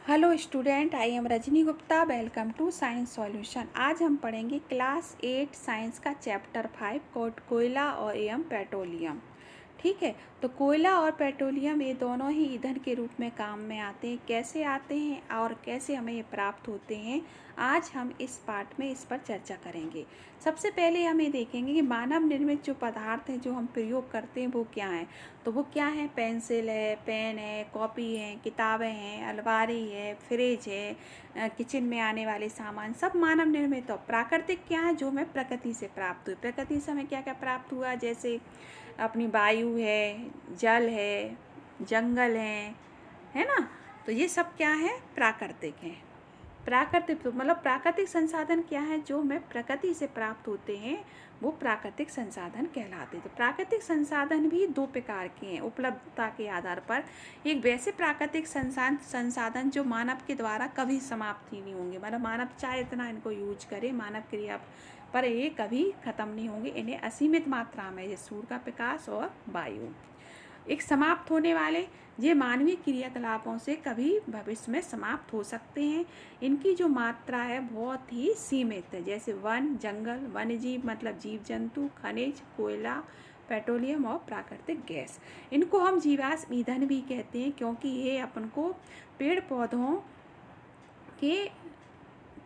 Hello student, I am Rajni Gupta. Welcome to science solution. आज हम पढ़ेंगे क्लास 8 साइंस का चैप्टर 5 कोयला और एवं पेट्रोलियम। ठीक है, तो कोयला और पेट्रोलियम ये दोनों ही ईंधन के रूप में काम में आते हैं। कैसे आते हैं और कैसे हमें ये प्राप्त होते हैं, आज हम इस पार्ट में इस पर चर्चा करेंगे। सबसे पहले हम ये देखेंगे कि मानव निर्मित जो पदार्थ हैं जो हम प्रयोग करते हैं वो क्या हैं। तो वो क्या है? पेंसिल है, पेन है, कॉपी है, किताबें हैं, अलमारी है, फ्रिज है, किचन में आने वाले सामान सब मानव निर्मित। और प्राकृतिक क्या है? जो हमें प्रकृति से प्राप्त हुए। प्रकृति से हमें क्या क्या प्राप्त हुआ? जैसे अपनी वायु है, जल है, जंगल है ना। तो ये सब क्या है? प्राकृतिक हैं। प्राकृतिक तो मतलब प्राकृतिक संसाधन क्या है? जो हमें प्रकृति से प्राप्त होते हैं वो प्राकृतिक संसाधन कहलाते हैं। तो प्राकृतिक संसाधन भी दो प्रकार के हैं उपलब्धता के आधार पर। एक वैसे प्राकृतिक संसाधन जो मानव के द्वारा कभी समाप्त ही नहीं होंगे, मतलब मानव चाहे इतना इनको यूज करे, मानव क्रिया पर ये कभी ख़त्म नहीं होंगे। इन्हें असीमित मात्रा में, जैसे सूर्य का प्रकाश और वायु। एक समाप्त होने वाले, ये मानवीय क्रियाकलापों से कभी भविष्य में समाप्त हो सकते हैं। इनकी जो मात्रा है बहुत ही सीमित है, जैसे वन, जंगल, वन्य जीव मतलब जीव जंतु, खनिज, कोयला, पेट्रोलियम और प्राकृतिक गैस। इनको हम जीवाश्म ईंधन भी कहते हैं, क्योंकि ये अपन को पेड़ पौधों के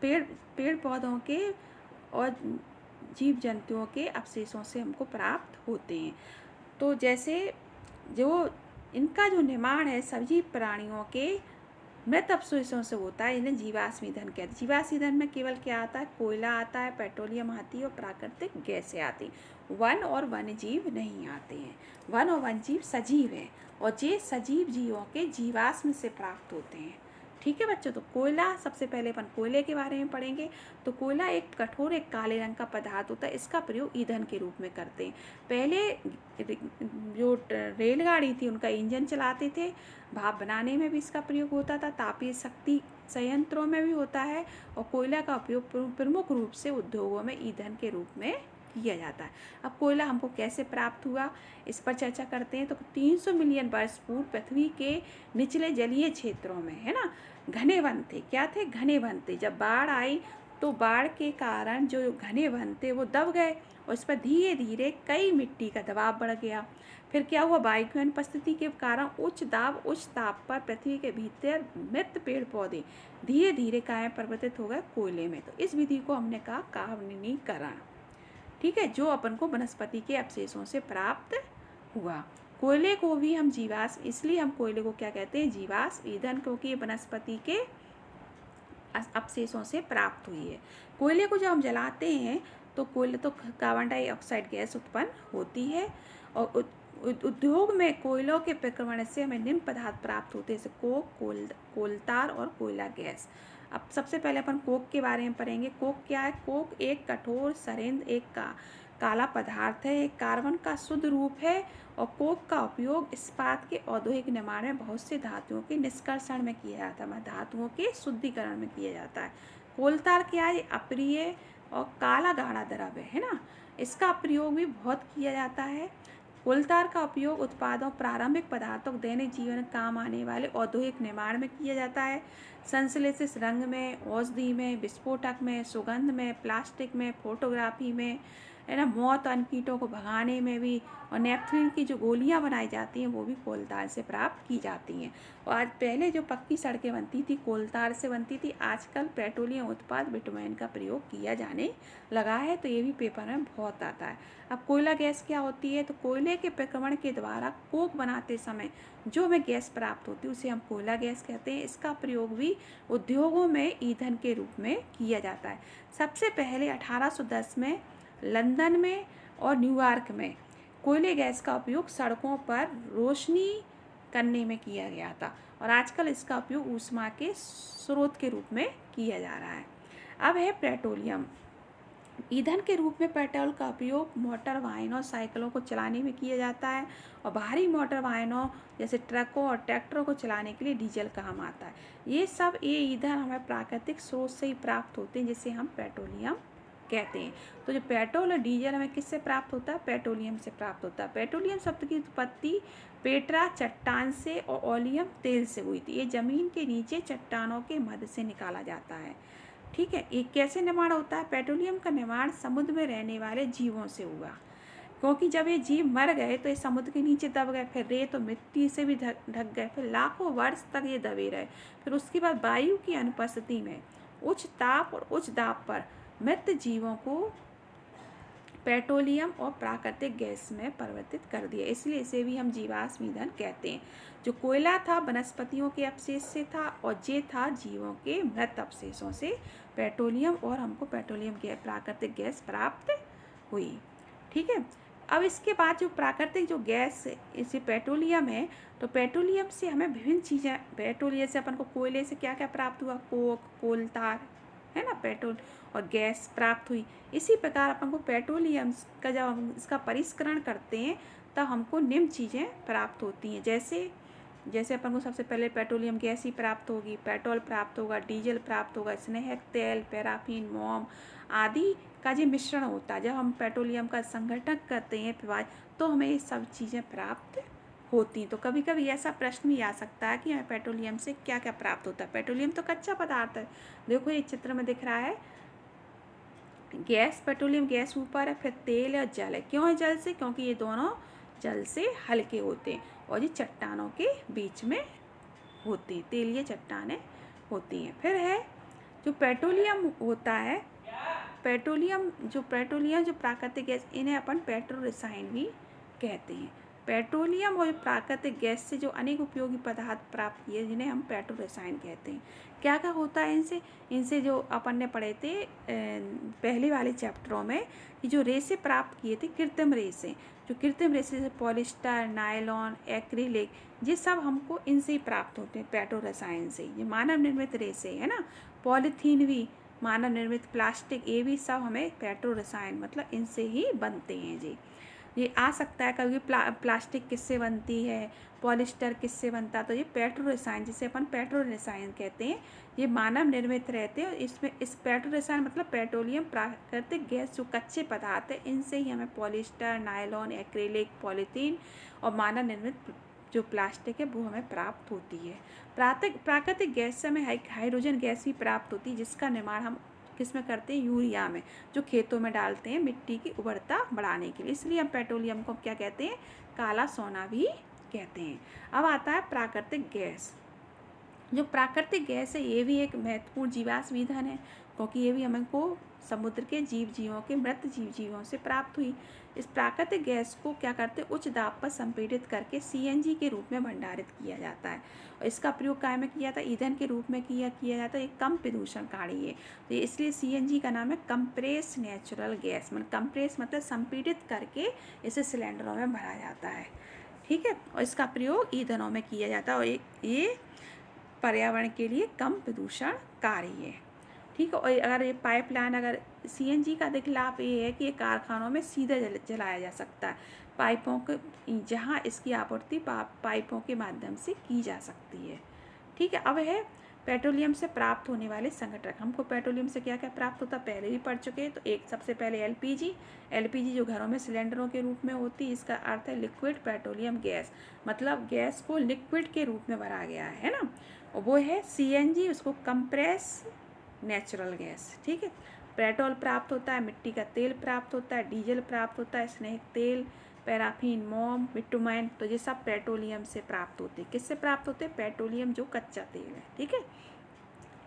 पेड़ पेड़ पौधों के और जीव जंतुओं के अवशेषों से हमको प्राप्त होते हैं। तो जैसे जो इनका जो निर्माण है सभी प्राणियों के मृत अवशेषों से होता है, इन्हें जीवाश्म ईंधन कहते हैं। जीवाश्म ईंधन में केवल क्या आता है? कोयला आता है, पेट्रोलियम आती है और प्राकृतिक गैसें आती हैं। वन और वन्य जीव नहीं आते हैं। वन और वन्य जीव सजीव हैं और ये सजीव जीवों के जीवाश्म से प्राप्त होते हैं। ठीक है बच्चों, तो कोयला, सबसे पहले अपन कोयले के बारे में पढ़ेंगे। तो कोयला एक कठोर, एक काले रंग का पदार्थ होता है। इसका प्रयोग ईंधन के रूप में करते हैं। पहले जो रेलगाड़ी थी उनका इंजन चलाते थे, भाप बनाने में भी इसका प्रयोग होता था, तापीय शक्ति संयंत्रों में भी होता है। और कोयला का उपयोग प्रमुख रूप से उद्योगों में ईंधन के रूप में किया जाता है। अब कोयला हमको कैसे प्राप्त हुआ, इस पर चर्चा करते हैं। तो 300 मिलियन वर्ष पूर्व पृथ्वी के निचले जलीय क्षेत्रों में, है ना, घने वन थे। क्या थे? घने वन थे। जब बाढ़ आई तो बाढ़ के कारण जो घने वन थे वो दब गए और इस पर धीरे धीरे कई मिट्टी का दबाव बढ़ गया। फिर क्या हुआ? वायु की अनुपस्थिति के कारण उच्च दाब, उच्च ताप पर पृथ्वी के भीतर मृत पेड़ पौधे धीरे धीरे परिवर्तित हो गए कोयले में। तो इस विधि को हमने कहा कार्बनीकरण। ठीक है, जो अपन को वनस्पति के अवशेषों से प्राप्त हुआ। कोयले को भी हम जीवाश्म, इसलिए हम कोयले को क्या कहते हैं? जीवाश्म ईंधन, क्योंकि ये वनस्पति के अवशेषों से प्राप्त हुई है। कोयले को जब हम जलाते हैं तो कोयले तो कार्बन डाइऑक्साइड गैस उत्पन्न होती है। और उद्योग में कोयलों के प्रक्रमण से हमें निम्न पदार्थ प्राप्त होते हैं, जैसे कोक, कोलतार और कोयला गैस। अब सबसे पहले अपन कोक के बारे में पढ़ेंगे। कोक क्या है? कोक एक कठोर सरिंध, एक काला पदार्थ है, एक कार्बन का शुद्ध रूप है। और कोक का उपयोग इस्पात के औद्योगिक निर्माण में बहुत से धातुओं के निष्कर्षण में किया जाता है, धातुओं के शुद्धिकरण में किया जाता है। कोलतार क्या है? अप्रिय और काला गाढ़ा द्रव्य है ना, इसका प्रयोग भी बहुत किया जाता है। कोलतार का उपयोग उत्पादों, प्रारंभिक पदार्थों, दैनिक जीवन में काम आने वाले औद्योगिक निर्माण में किया जाता है। संश्लेषित रंग में, औषधि में, विस्फोटक में, सुगंध में, प्लास्टिक में, फोटोग्राफी में, है ना, मौत अन्य कीटों को भगाने में भी। और नेपथलीन की जो गोलियां बनाई जाती हैं वो भी कोलतार से प्राप्त की जाती हैं। और आज पहले जो पक्की सड़कें बनती थी कोलतार से बनती थी, आजकल पेट्रोलियम उत्पाद बिटुमेन का प्रयोग किया जाने लगा है। तो ये भी पेपर में बहुत आता है। अब कोयला गैस क्या होती है? तो कोयले के प्रक्रमण के द्वारा कोक बनाते समय जो हमें गैस प्राप्त होती है उसे हम कोयला गैस कहते हैं। इसका प्रयोग भी उद्योगों में ईंधन के रूप में किया जाता है। सबसे पहले 1810 में लंदन में और न्यूयॉर्क में कोयले गैस का उपयोग सड़कों पर रोशनी करने में किया गया था। और आजकल इसका उपयोग ऊष्मा के स्रोत के रूप में किया जा रहा है। अब है पेट्रोलियम। ईंधन के रूप में पेट्रोल का उपयोग मोटर वाहनों, साइकिलों को चलाने में किया जाता है। और भारी मोटर वाहनों जैसे ट्रकों और ट्रैक्टरों को चलाने के लिए डीजल काम आता है। ये ईंधन हमें प्राकृतिक स्रोत से ही प्राप्त होते हैं, जिसे हम पेट्रोलियम कहते हैं। तो जो पेट्रोल और डीजल हमें किससे प्राप्त होता है? पेट्रोलियम से प्राप्त होता है। पेट्रोलियम शब्द की उत्पत्ति पेट्रा चट्टान से और ओलियम तेल से हुई थी। ये ज़मीन के नीचे चट्टानों के मध्य से निकाला जाता है। ठीक है, ये कैसे निर्माण होता है? पेट्रोलियम का निर्माण समुद्र में रहने वाले जीवों से हुआ, क्योंकि जब ये जीव मर गए तो ये समुद्र के नीचे दब गए, फिर रेत और मिट्टी से भी ढक गए, फिर लाखों वर्ष तक ये दबे रहे। फिर उसके बाद वायु की अनुपस्थिति में उच्च ताप और उच्च दाब पर मृत जीवों को पेट्रोलियम और प्राकृतिक गैस में परिवर्तित कर दिया। इसलिए इसे भी हम जीवाश्म ईंधन कहते हैं। जो कोयला था वनस्पतियों के अवशेष से था, और ये था जीवों के मृत अवशेषों से पेट्रोलियम, और हमको पेट्रोलियम गैस प्राकृतिक गैस प्राप्त हुई। ठीक है, अब इसके बाद जो प्राकृतिक जो गैस इसे पेट्रोलियम है, तो पेट्रोलियम से हमें विभिन्न चीज़ें, पेट्रोलियम से अपन को कोयले से क्या क्या प्राप्त हुआ? कोक, कोल तार, है ना, पेट्रोल और गैस प्राप्त हुई। इसी प्रकार अपन को पेट्रोलियम का जब हम इसका परिष्करण करते हैं तब हमको निम्न चीज़ें प्राप्त होती हैं। जैसे जैसे अपन को सबसे पहले पेट्रोलियम गैस ही प्राप्त होगी, पेट्रोल प्राप्त होगा, डीजल प्राप्त होगा, स्नेहक तेल, पैराफिन, मोम आदि का जो मिश्रण होता है। जब हम पेट्रोलियम का संघटन करते हैं तो हमें ये सब चीज़ें प्राप्त होती हैं। तो कभी कभी ऐसा प्रश्न भी आ सकता है कि हमें पेट्रोलियम से क्या क्या प्राप्त होता है। पेट्रोलियम तो कच्चा पदार्थ है। देखो ये चित्र में दिख रहा है, गैस, पेट्रोलियम गैस ऊपर है, फिर तेल है और जल है। क्यों है जल से? क्योंकि ये दोनों जल से हल्के होते हैं और ये चट्टानों के बीच में होती हैं, तेलीय चट्टानें होती हैं। फिर है जो पेट्रोलियम होता है, पेट्रोलियम जो प्राकृतिक गैस, इन्हें अपन पेट्रो रसायन भी कहते हैं। पेट्रोलियम और प्राकृतिक गैस से जो अनेक उपयोगी पदार्थ प्राप्त किए जिन्हें हम पेट्रो रसायन कहते हैं। क्या क्या होता है इनसे? इनसे जो अपन ने पढ़े थे पहले वाले चैप्टरों में, कि जो रेसे प्राप्त किए थे, कृत्रिम रेसे, जो कृत्रिम रेसे जैसे पॉलिस्टर, नायलॉन, एक्रिलिक, ये सब हमको इनसे ही प्राप्त होते हैं, पेट्रो रसायन से। ये मानव निर्मित रेसे है ना, पॉलीथीन भी मानव निर्मित, प्लास्टिक, ये भी सब हमें पेट्रो रसायन मतलब इनसे ही बनते हैं जी। ये आ सकता है कभी प्लास्टिक किससे बनती है, पॉलिस्टर किससे बनता है, तो ये पेट्रो रसायन, जिसे अपन पेट्रो रसायन कहते हैं, ये मानव निर्मित रहते हैं। और इसमें इस पेट्रो रसायन मतलब पेट्रोलियम प्राकृतिक गैस जो कच्चे पदार्थ है, इनसे ही हमें पॉलिस्टर, नायलॉन, एक्रिलिक, पॉलीथीन और मानव निर्मित जो प्लास्टिक है वो हमें प्राप्त होती है। प्राकृतिक गैस से हमें हाइड्रोजन गैस भी प्राप्त होती है, जिसका निर्माण हम किस में करते हैं? यूरिया में, जो खेतों में डालते हैं मिट्टी की उर्वरता बढ़ाने के लिए। इसलिए हम पेट्रोलियम को क्या कहते हैं? काला सोना भी कहते हैं। अब आता है प्राकृतिक गैस। जो प्राकृतिक गैस है ये भी एक महत्वपूर्ण जीवाश्म ईंधन है, क्योंकि ये भी हमको समुद्र के जीवों के मृत जीवों से प्राप्त हुई। इस प्राकृतिक गैस को क्या करते हैं? उच्च दाब पर संपीड़ित करके सीएनजी के रूप में भंडारित किया जाता है, और इसका प्रयोग काय में किया था? ईंधन के रूप में किया जाता है। ये कम प्रदूषणकारी है, तो इसलिए सीएनजी का नाम है कंप्रेस नेचुरल गैस। मतलब कंप्रेस मतलब संपीड़ित करके इसे सिलेंडरों में भरा जाता है। ठीक है, और इसका प्रयोग ईंधनों में किया जाता है, और ये पर्यावरण के लिए कम प्रदूषणकारी है। ठीक है, और अगर ये पाइपलाइन, अगर सीएनजी का अधिक लाभ ये है कि ये कारखानों में सीधे जलाया जा सकता है, पाइपों के, जहाँ इसकी आपूर्ति पाइपों के माध्यम से की जा सकती है। ठीक है, अब है पेट्रोलियम से प्राप्त होने वाले संघटक। हमको पेट्रोलियम से क्या क्या प्राप्त होता है पहले भी पढ़ चुके हैं। तो एक सबसे पहले एलपीजी जो घरों में सिलेंडरों के रूप में होती है, इसका अर्थ है लिक्विड पेट्रोलियम गैस, मतलब गैस को लिक्विड के रूप में भरा गया है ना। और वो है सीएनजी, उसको कंप्रेस नेचुरल गैस। ठीक है, पेट्रोल प्राप्त होता है, मिट्टी का तेल प्राप्त होता है, डीजल प्राप्त होता है, स्नेहक तेल, पैराफिन, मोम, बिटुमेन, तो ये सब पेट्रोलियम से प्राप्त होते हैं। किससे प्राप्त होते हैं? पेट्रोलियम जो कच्चा तेल है। ठीक है,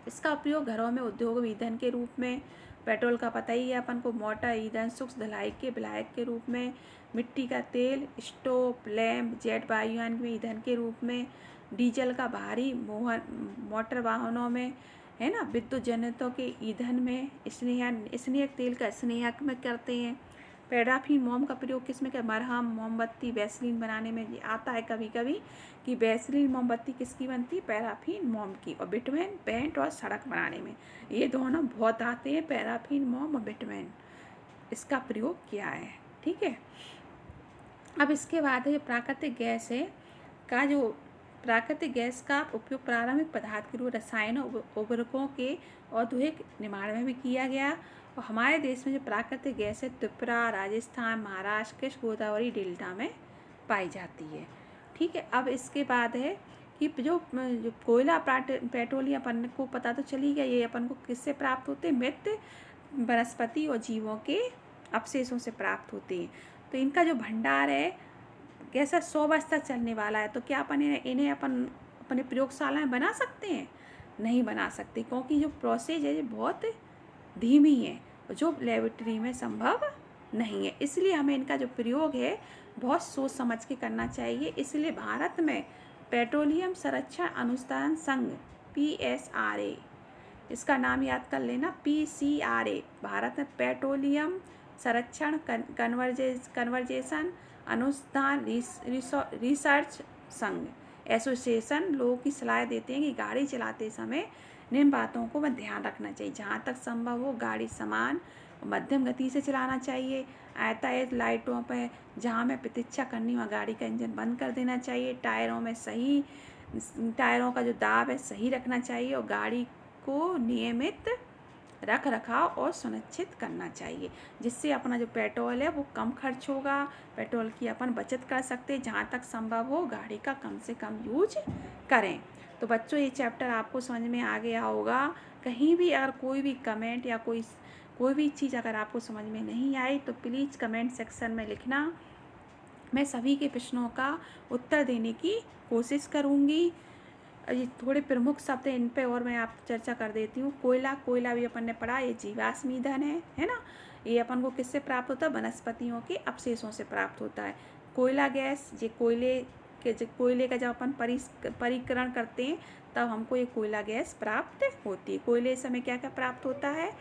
इसका उपयोग घरों में उद्योग ईंधन के रूप में, पेट्रोल का पता ही है अपन को, मोटर ईंधन, सूक्ष्म धुलाई के विलायक के रूप में, मिट्टी का तेल, स्टोव, लैंप, जेट वायुयान में ईंधन के रूप में, डीजल का भारी मोटर वाहनों में, है ना, विद्युत जनरेटरों के ईंधन में, स्नेहक तेल का स्नेहक में करते हैं। पैराफिन मोम का प्रयोग किस में? क्या मरहम, मोमबत्ती, वैसलीन बनाने में आता है कभी कभी, कि वैसलीन मोमबत्ती किसकी बनती है? पैराफिन मोम की। और बिटुमेन पेंट और सड़क बनाने में, ये दोनों बहुत आते हैं, पैराफिन मोम और बिटुमेन, इसका प्रयोग किया है। ठीक है, अब इसके बाद है प्राकृतिक गैस है का जो प्राकृतिक गैस का उपयोग प्रारंभिक पदार्थ के रूप रसायनों उर्वरकों के औद्योगिक निर्माण में भी किया गया। और हमारे देश में जो प्राकृतिक गैस है त्रिपुरा, राजस्थान, महाराष्ट्र, कृष्ण गोदावरी डेल्टा में पाई जाती है। ठीक है, अब इसके बाद है कि जो कोयला पेट्रोलियम अपन को पता तो चली गया, ये अपन को किससे प्राप्त होते हैं? मृत वनस्पति और जीवों के अवशेषों से प्राप्त होते हैं। तो इनका जो भंडार है कैसा 100 वर्ष तक चलने वाला है। तो क्या अपन इन्हें अपन अपने प्रयोगशाला में बना सकते हैं? नहीं बना सकते, क्योंकि जो प्रोसेस है ये बहुत धीमी है, जो लेबोरेटरी में संभव नहीं है। इसलिए हमें इनका जो प्रयोग है बहुत सोच समझ के करना चाहिए। इसलिए भारत में पेट्रोलियम संरक्षण अनुसंधान संघ PSRA, इसका नाम याद कर लेना, PCRA, भारत में पेट्रोलियम संरक्षण कन्वर्जेशन अनुसंधान रिसर्च संघ एसोसिएशन लोगों की सलाह देते हैं कि गाड़ी चलाते समय निम्न बातों को ध्यान रखना चाहिए। जहाँ तक संभव हो गाड़ी समान मध्यम गति से चलाना चाहिए। यातायात लाइटों पर जहाँ में प्रतीक्षा करनी वहाँ गाड़ी का इंजन बंद कर देना चाहिए। टायरों का जो दाब है सही रखना चाहिए और गाड़ी को नियमित रख रखाव और सुनिश्चित करना चाहिए, जिससे अपना जो पेट्रोल है वो कम खर्च होगा, पेट्रोल की अपन बचत कर सकते हैं। जहाँ तक संभव हो गाड़ी का कम से कम यूज करें। तो बच्चों ये चैप्टर आपको समझ में आ गया होगा। कहीं भी अगर कोई भी कमेंट या कोई भी चीज़ अगर आपको समझ में नहीं आई तो प्लीज़ कमेंट सेक्शन में लिखना। मैं सभी के प्रश्नों का उत्तर देने की कोशिश करूँगी। ये थोड़े प्रमुख शब्द हैं, इन पे और मैं आप चर्चा कर देती हूँ। कोयला भी अपन ने पढ़ा, ये जीवाश्म ईंधन है ना। ये अपन को किससे प्राप्त होता है? वनस्पतियों के अवशेषों से प्राप्त होता है। कोयला गैस, ये कोयले का जब अपन परिकरण करते हैं तब हमको ये कोयला गैस प्राप्त होती है। कोयले से हमें क्या क्या प्राप्त होता है?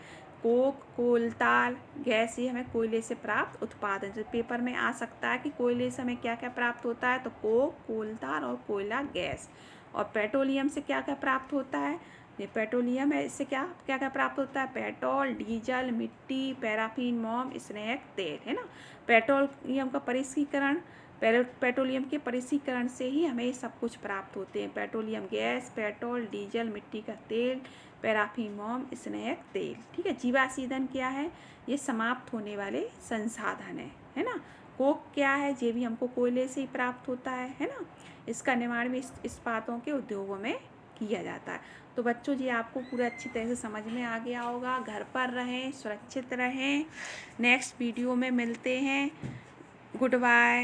कोक, कोलताल गैस, ये हमें कोयले से प्राप्त उत्पाद है। जो पेपर में आ सकता है कि कोयले से हमें क्या क्या प्राप्त होता है, तो कोक, कोलताल और कोयला गैस। और पेट्रोलियम से क्या क्या प्राप्त होता है? ये पेट्रोलियम है, इससे क्या क्या क्या प्राप्त होता है? पेट्रोल, डीजल, मिट्टी, पैराफिन, मोम, स्नेक तेल, है ना। पेट्रोलियम का परिष्करण, पेट्रोलियम के परिष्करण से ही हमें सब कुछ प्राप्त होते हैं। पेट्रोलियम गैस, पेट्रोल, डीजल, मिट्टी का तेल, पैराफिन, मोम, स्नेक तेल। ठीक है। जीवाश्म ईंधन क्या है? ये समाप्त होने वाले संसाधन है ना। कोक क्या है? ये भी हमको कोयले से ही प्राप्त होता है ना। इसका निर्माण भी इस्पातों के उद्योगों में किया जाता है। तो बच्चों जी आपको पूरा अच्छी तरह से समझ में आ गया होगा। घर पर रहें, सुरक्षित रहें। नेक्स्ट वीडियो में मिलते हैं। Good bye.